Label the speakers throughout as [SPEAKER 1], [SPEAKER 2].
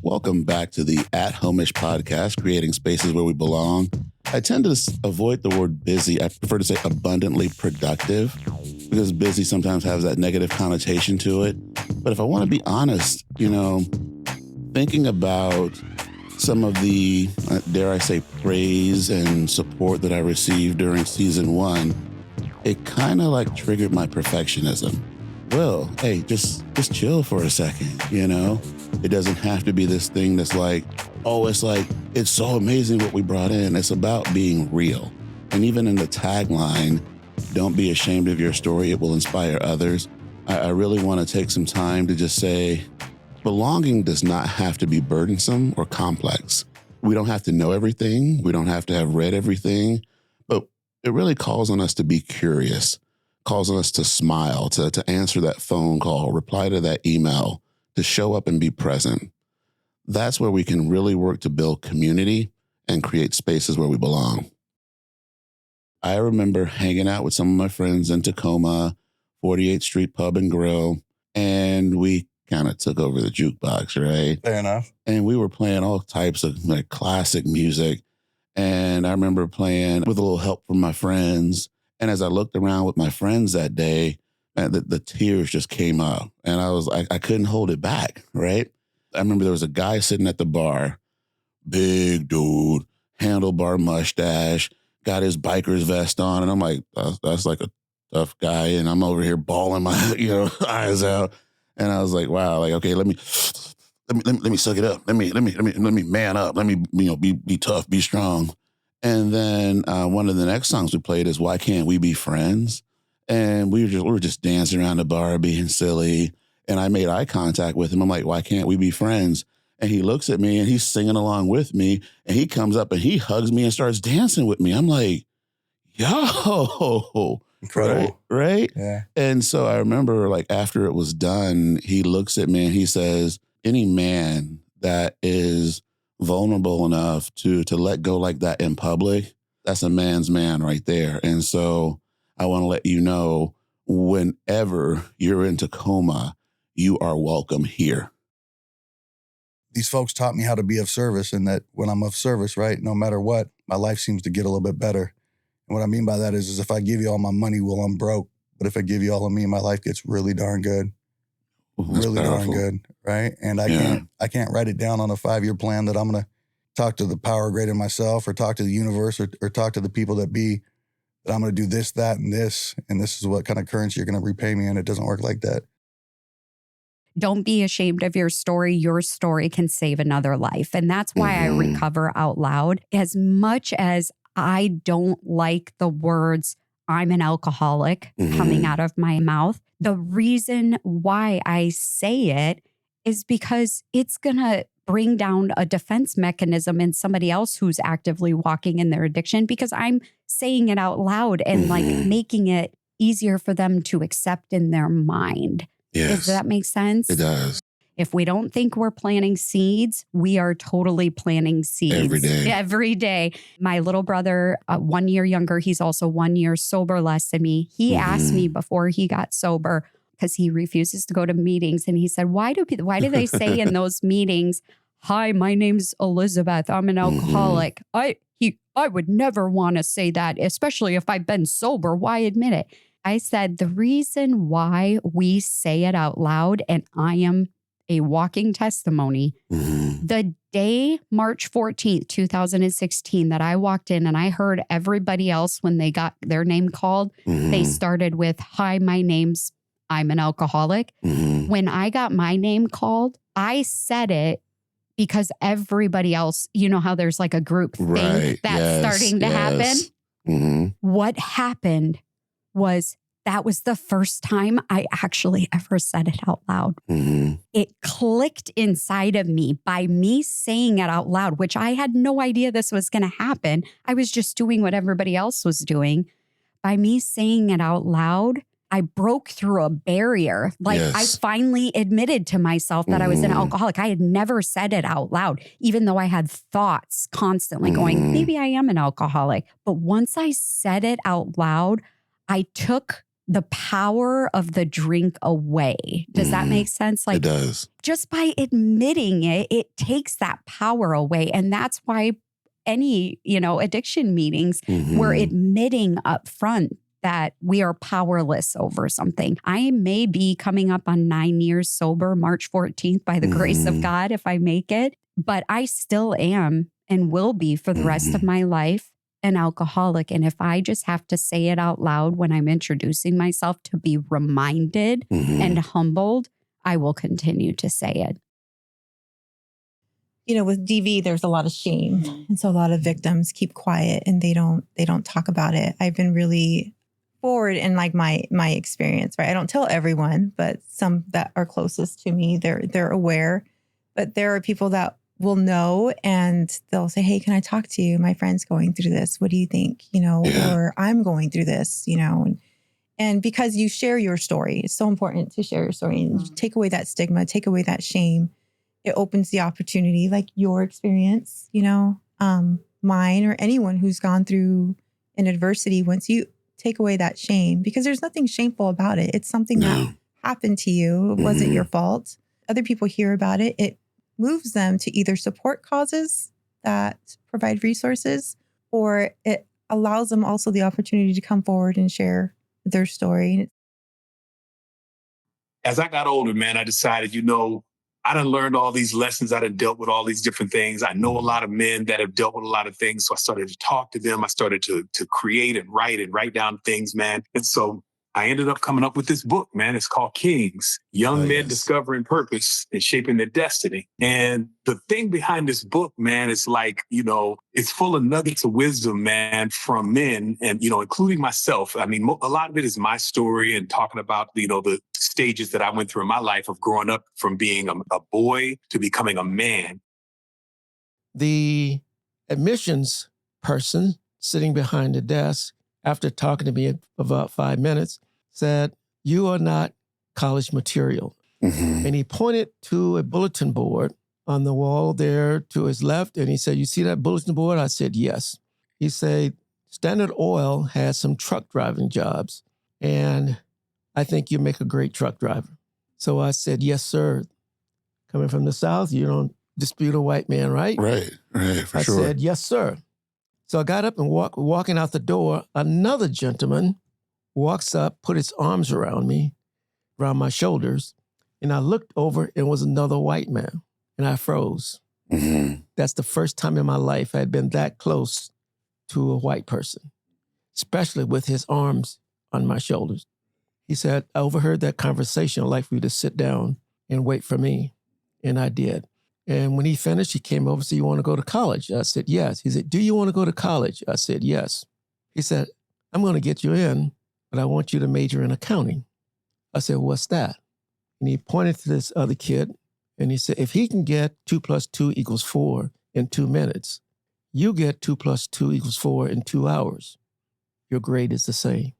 [SPEAKER 1] Welcome back to the At-homish podcast, creating spaces where we belong. I tend to avoid the word busy. I prefer to say abundantly productive because busy sometimes has that negative connotation to it. But if I want to be honest, thinking about some of the, dare I say, praise and support that I received during season 1, it kind of like triggered my perfectionism. Well, hey, just chill for a second, It doesn't have to be this thing that's like, it's so amazing what we brought in. It's about being real. And even in the tagline, don't be ashamed of your story. It will inspire others. I really want to take some time to just say, belonging does not have to be burdensome or complex. We don't have to know everything. We don't have to have read everything, but it really calls on us to be curious, calls on us to smile, to answer that phone call, reply to that email, to show up and be present. That's where we can really work to build community and create spaces where we belong. I remember hanging out with some of my friends in Tacoma, 48th Street Pub and Grill, and we kind of took over the jukebox, right?
[SPEAKER 2] Fair enough.
[SPEAKER 1] And we were playing all types of classic music. And I remember playing with a little help from my friends. And as I looked around with my friends that day, the tears just came up. And I couldn't hold it back, right? I remember there was a guy sitting at the bar, big dude, handlebar mustache, got his biker's vest on. And I'm like, that's like a tough guy. And I'm over here bawling my eyes out. And I was like, wow, okay, let me suck it up. Let me man up. Let me, be tough, be strong. And then one of the next songs we played is Why Can't We Be Friends? And we were just dancing around the bar, being silly. And I made eye contact with him. I'm like, why can't we be friends? And he looks at me and he's singing along with me. And he comes up and he hugs me and starts dancing with me. I'm like, yo.
[SPEAKER 2] Incredible.
[SPEAKER 1] Right?
[SPEAKER 2] Yeah.
[SPEAKER 1] And so I remember after it was done, he looks at me and he says, any man that is vulnerable enough to let go like that in public, that's a man's man right there. And so I want to let you know, whenever you're in Tacoma, you are welcome here.
[SPEAKER 2] These folks taught me how to be of service, and that when I'm of service, right, no matter what, my life seems to get a little bit better. And what I mean by that is if I give you all my money, well, I'm broke. But if I give you all of me, my life gets really darn good.
[SPEAKER 1] That's
[SPEAKER 2] really
[SPEAKER 1] powerful.
[SPEAKER 2] Darn good, right? And I can't write it down on a 5-year plan that I'm going to talk to the power greater myself or talk to the universe or talk to the people that be, that I'm going to do this, that, and this is what kind of currency you're going to repay me. And it doesn't work like that.
[SPEAKER 3] Don't be ashamed of your story. Your story can save another life. And that's why I recover out loud. As much as I don't like the words, I'm an alcoholic, coming out of my mouth, the reason why I say it is because it's going to bring down a defense mechanism in somebody else who's actively walking in their addiction, because I'm saying it out loud and making it easier for them to accept in their mind.
[SPEAKER 1] Yes.
[SPEAKER 3] Does that make sense?
[SPEAKER 1] It does.
[SPEAKER 3] If we don't think we're planting seeds, we are totally planting seeds. Every day. My little brother, 1 year younger, he's also 1 year sober less than me. He asked me before he got sober, because he refuses to go to meetings. And he said, why do they say in those meetings, hi, my name's Elizabeth, I'm an alcoholic. I would never want to say that, especially if I've been sober. Why admit it? I said, the reason why we say it out loud, and I am a walking testimony, the day, March 14th, 2016, that I walked in and I heard everybody else, when they got their name called, they started with, hi, I'm an alcoholic. When I got my name called, I said it because everybody else, you know how there's like a group think that's starting to happen? What happened was that was the first time I actually ever said it out loud. It clicked inside of me by me saying it out loud, which I had no idea this was going to happen. I was just doing what everybody else was doing. By me saying it out loud, I broke through a barrier. I finally admitted to myself that I was an alcoholic. I had never said it out loud, even though I had thoughts constantly going, maybe I am an alcoholic. But once I said it out loud, I took the power of the drink away. Does that make sense?
[SPEAKER 1] It does.
[SPEAKER 3] Just by admitting it, it takes that power away. And that's why any, addiction meetings, we're admitting up front that we are powerless over something. I may be coming up on 9 years sober, March 14th, by the grace of God, if I make it, but I still am and will be for the rest of my life an alcoholic. And if I just have to say it out loud when I'm introducing myself to be reminded and humbled, I will continue to say it.
[SPEAKER 4] With DV, there's a lot of shame. And so a lot of victims keep quiet and they don't talk about it. I've been really forward in like my experience, right? I don't tell everyone, but some that are closest to me, they're aware. But there are people that will know and they'll say, hey, can I talk to you? My friend's going through this. What do you think? Or I'm going through this, and because you share your story, it's so important to share your story and take away that stigma, take away that shame. It opens the opportunity, like your experience, mine or anyone who's gone through an adversity. Once you take away that shame, because there's nothing shameful about it. It's something that happened to you. It wasn't your fault. Other people hear about it. It moves them to either support causes that provide resources, or it allows them also the opportunity to come forward and share their story.
[SPEAKER 5] As I got older, man, I decided, I done learned all these lessons. I done dealt with all these different things. I know a lot of men that have dealt with a lot of things. So I started to talk to them. I started to create and write down things, man. And so I ended up coming up with this book, man. It's called Kings, Young Men Discovering Purpose and Shaping Their Destiny. And the thing behind this book, man, is like, it's full of nuggets of wisdom, man, from men and, including myself. I mean, a lot of it is my story and talking about, the stages that I went through in my life of growing up from being a boy to becoming a man.
[SPEAKER 6] The admissions person sitting behind the desk, after talking to me for about 5 minutes, said, you are not college material. And he pointed to a bulletin board on the wall there to his left. And he said, you see that bulletin board? I said, yes. He said, Standard Oil has some truck driving jobs. And I think you make a great truck driver. So I said, yes, sir. Coming from the South, you don't dispute a white man, right?
[SPEAKER 1] Right, for sure.
[SPEAKER 6] I said, yes, sir. So I got up and walking out the door. Another gentleman walks up, put his arms around me, around my shoulders. And I looked over and it was another white man. And I froze. That's the first time in my life I had been that close to a white person, especially with his arms on my shoulders. He said, I overheard that conversation. I'd like for you to sit down and wait for me. And I did. And when he finished, he came over and said, you want to go to college? I said, yes. He said, do you want to go to college? I said, yes. He said, I'm going to get you in, but I want you to major in accounting. I said, what's that? And he pointed to this other kid and he said, if he can get 2 + 2 = 4 in 2 minutes, you get 2 + 2 = 4 in 2 hours. Your grade is the same.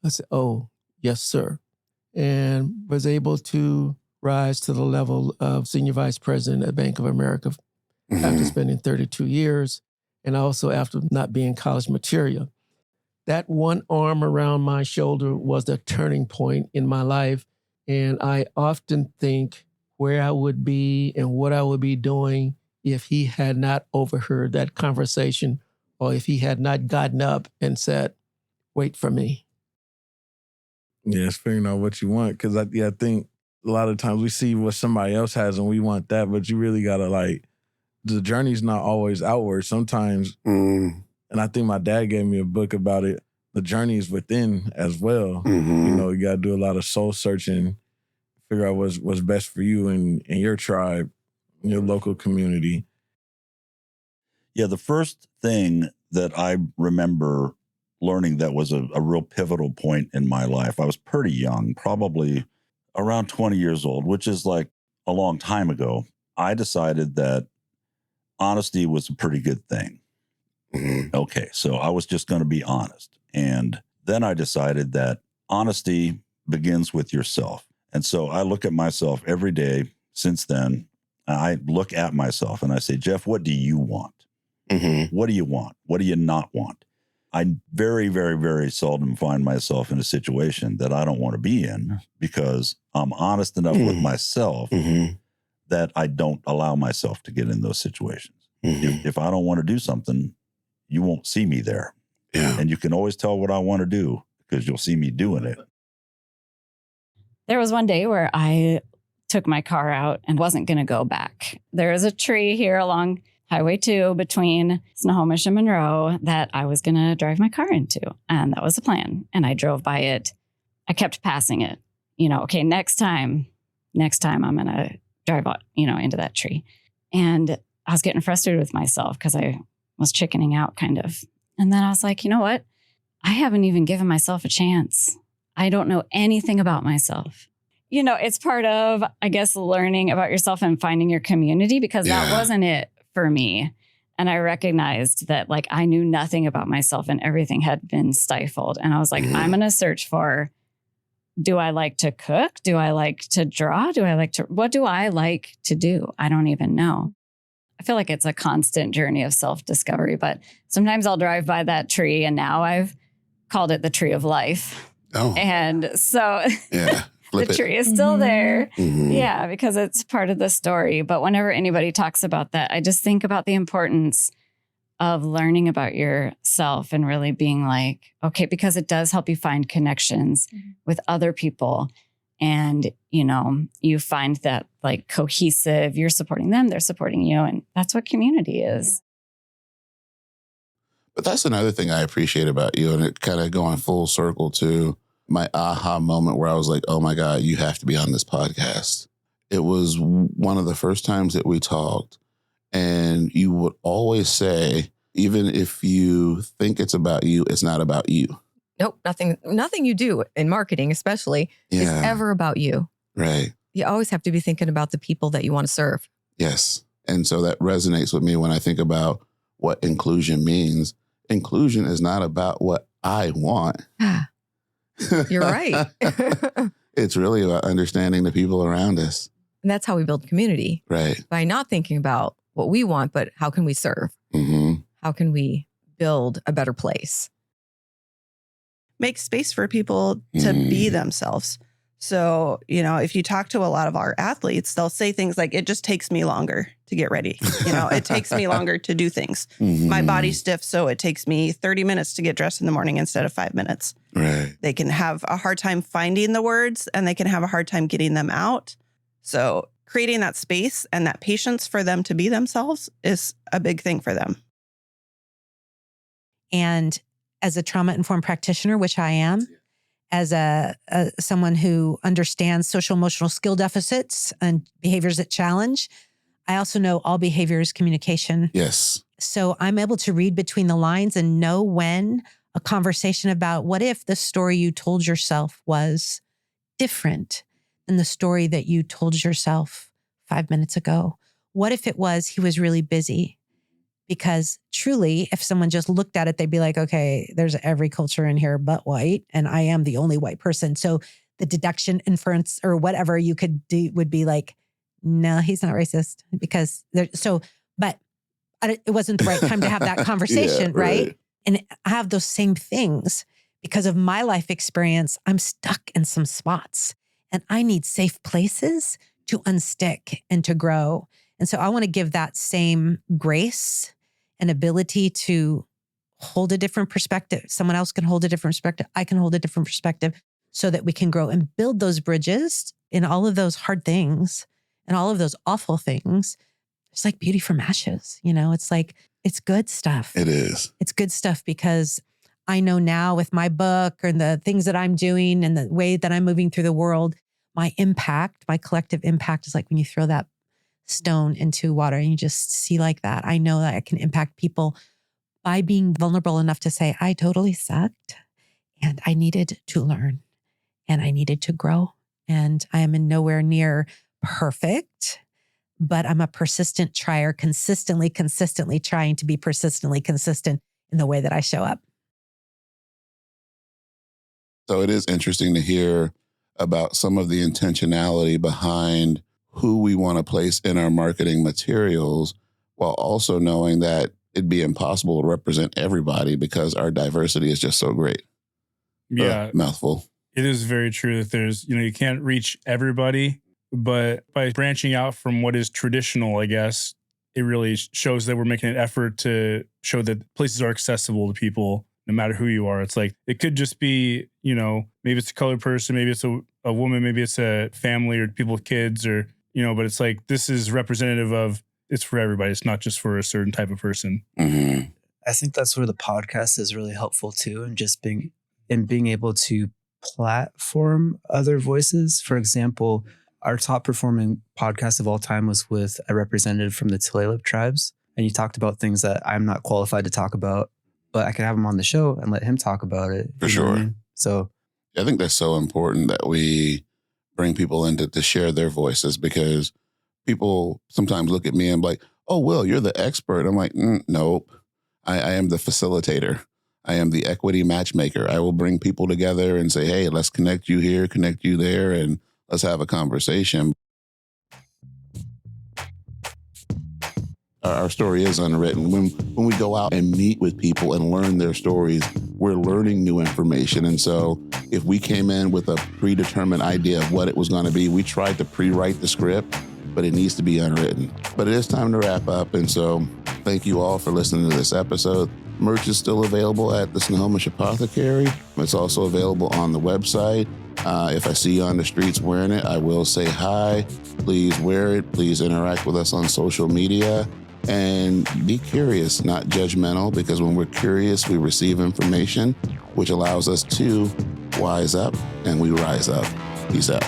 [SPEAKER 6] I said, oh, yes, sir. And was able to rise to the level of senior vice president at Bank of America after spending 32 years and also after not being college material. That one arm around my shoulder was the turning point in my life. And I often think where I would be and what I would be doing if he had not overheard that conversation or if he had not gotten up and said, wait for me.
[SPEAKER 7] Yeah, it's figuring out what you want. Because I think a lot of times we see what somebody else has and we want that, but you really got to the journey's not always outward. Sometimes, and I think my dad gave me a book about it, the journey is within as well. You got to do a lot of soul searching, figure out what's best for you and your tribe, your local community.
[SPEAKER 8] Yeah, the first thing that I remember learning that was a real pivotal point in my life, I was pretty young, probably around 20 years old, which is like a long time ago. I decided that honesty was a pretty good thing. Okay, so I was just going to be honest. And then I decided that honesty begins with yourself. And so I look at myself every day since then. I look at myself and I say, Jeff, what do you want? What do you want? What do you not want? I very, very, very seldom find myself in a situation that I don't want to be in because I'm honest enough with myself that I don't allow myself to get in those situations. If I don't want to do something, you won't see me there.
[SPEAKER 1] Yeah.
[SPEAKER 8] And you can always tell what I want to do because you'll see me doing it.
[SPEAKER 9] There was one day where I took my car out and wasn't going to go back. There is a tree here along Highway 2 between S2Ep12 and Monroe that I was going to drive my car into. And that was the plan. And I drove by it. I kept passing it. Okay, next time I'm going to drive out, into that tree. And I was getting frustrated with myself because I was chickening out kind of. And then I was like, you know what? I haven't even given myself a chance. I don't know anything about myself. It's part of, I guess, learning about yourself and finding your community because that wasn't it for me. And I recognized that I knew nothing about myself and everything had been stifled. And I was like, I'm going to search for, do I like to cook? Do I like to draw? What do I like to do? I don't even know. I feel like it's a constant journey of self-discovery, but sometimes I'll drive by that tree and now I've called it the tree of life.
[SPEAKER 1] Oh.
[SPEAKER 9] And so
[SPEAKER 1] the
[SPEAKER 9] tree is still there. Yeah, because it's part of the story. But whenever anybody talks about that, I just think about the importance of learning about yourself and really being like, okay, because it does help you find connections with other people. And, you find that cohesive, you're supporting them, they're supporting you. And that's what community is.
[SPEAKER 1] But that's another thing I appreciate about you. And it kind of going full circle to my aha moment where I was like, oh my God, you have to be on this podcast. It was one of the first times that we talked. And you would always say, even if you think it's about you, it's not about you.
[SPEAKER 10] Nope, nothing you do in marketing especially is ever about you.
[SPEAKER 1] Right.
[SPEAKER 10] You always have to be thinking about the people that you want to serve. Yes.
[SPEAKER 1] And so that resonates with me when I think about what inclusion means. Inclusion is not about what I want.
[SPEAKER 10] You're right.
[SPEAKER 1] It's really about understanding the people around us.
[SPEAKER 10] And that's how we build community.
[SPEAKER 1] Right.
[SPEAKER 10] By not thinking about what we want, but how can we serve? How can we build a better place?
[SPEAKER 11] Make space for people to be themselves. So, if you talk to a lot of our athletes, they'll say things like, it just takes me longer to get ready. It takes me longer to do things. My body's stiff, so it takes me 30 minutes to get dressed in the morning instead of 5 minutes.
[SPEAKER 1] Right.
[SPEAKER 11] They can have a hard time finding the words and they can have a hard time getting them out. So creating that space and that patience for them to be themselves is a big thing for them.
[SPEAKER 12] And as a trauma-informed practitioner, which I am, as someone who understands social emotional skill deficits and behaviors that challenge, I also know all behavior is communication.
[SPEAKER 1] Yes.
[SPEAKER 12] So I'm able to read between the lines and know when a conversation about what if the story you told yourself was different than the story that you told yourself 5 minutes ago. What if it was he was really busy? Because truly, if someone just looked at it, they'd be like, okay, there's every culture in here but white, and I am the only white person. So the deduction, inference, or whatever you could do would be like, no, he's not racist because but it wasn't the right time to have that conversation, right? And I have those same things because of my life experience. I'm stuck in some spots and I need safe places to unstick and to grow. And so I want to give that same grace and ability to hold a different perspective. Someone else can hold a different perspective. I can hold a different perspective so that we can grow and build those bridges in all of those hard things and all of those awful things. It's like beauty from ashes. It's like, it's good stuff.
[SPEAKER 1] It is.
[SPEAKER 12] It's good stuff because I know now with my book and the things that I'm doing and the way that I'm moving through the world, my impact, my collective impact is like when you throw that stone into water and you just see like that. I know that I can impact people by being vulnerable enough to say, I totally sucked and I needed to learn and I needed to grow. And I am in nowhere near perfect, but I'm a persistent trier, consistently trying to be persistently consistent in the way that I show up.
[SPEAKER 1] So it is interesting to hear about some of the intentionality behind who we want to place in our marketing materials, while also knowing that it'd be impossible to represent everybody because our diversity is just so great.
[SPEAKER 13] Yeah.
[SPEAKER 1] Mouthful.
[SPEAKER 13] It is very true that there's, you can't reach everybody, but by branching out from what is traditional, I guess, it really shows that we're making an effort to show that places are accessible to people, no matter who you are. It's like, it could just be, maybe it's a colored person, maybe it's a woman, maybe it's a family or people with kids or, but it's like, this is representative of, it's for everybody. It's not just for a certain type of person.
[SPEAKER 1] Mm-hmm.
[SPEAKER 14] I think that's where the podcast is really helpful too. And just being able to platform other voices. For example, our top performing podcast of all time was with a representative from the Tulalip tribes. And you talked about things that I'm not qualified to talk about, but I could have him on the show and let him talk about it.
[SPEAKER 1] For sure.
[SPEAKER 14] I mean? So
[SPEAKER 1] I think that's so important that we bring people in to share their voices, because people sometimes look at me and be like, oh, Will, you're the expert. I'm like, nope. I am the facilitator. I am the equity matchmaker. I will bring people together and say, hey, let's connect you here, connect you there, and let's have a conversation. Our story is unwritten. When we go out and meet with people and learn their stories, we're learning new information. And so if we came in with a predetermined idea of what it was going to be, we tried to pre-write the script, but it needs to be unwritten. But it is time to wrap up. And so thank you all for listening to this episode. Merch is still available at the S2Ep12 Apothecary. It's also available on the website. If I see you on the streets wearing it, I will say hi. Please wear it. Please interact with us on social media. And be curious, not judgmental, because when we're curious, we receive information, which allows us to wise up, and we rise up. Peace out.